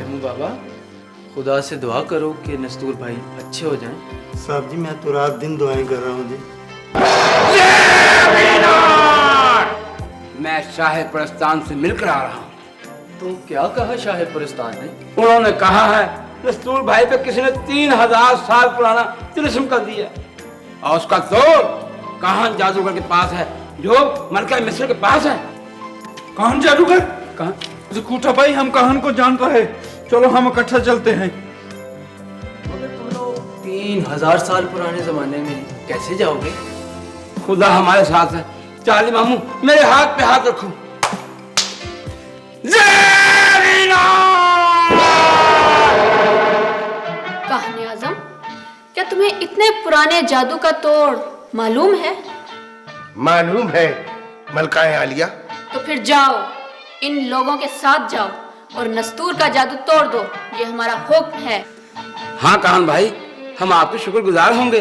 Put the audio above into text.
रहमू बाबा, खुदा से दुआ करो कि नस्तूर भाई अच्छे हो जाएं। साहब जी मैं तो रात दिन दुआएं कर रहा हूँ जी। मैं शाह परस्तान से मिलकर आ रहा हूँ। तो क्या कहा शाह पुरस्तान ने? उन्होंने कहा है नस्तूर भाई पे किसी ने 3000 साल पुराना तिलिस्म कर दिया और उसका तोड़ काहन जादूगर के पास है, जो मलका मिस्र के पास है। काहन जादूगर? कहाँ? जकूटा भाई, हम काहन को जानता है, चलो हम इकट्ठा चलते हैं। मगर तुम लोग 3000 साल पुराने जमाने में कैसे जाओगे? खुदा हमारे साथ है। चार्ली मामू मेरे हाथ पे हाथ रखो। काहन आजम, क्या तुम्हें इतने पुराने जादू का तोड़ मालूम है? मालूम है मलकाए आलिया। तो फिर जाओ, इन लोगों के साथ जाओ और नस्तूर का जादू तोड़ दो। ये हमारा हुक्म है। हाँ काहन भाई, हम आपके शुक्रगुजार होंगे।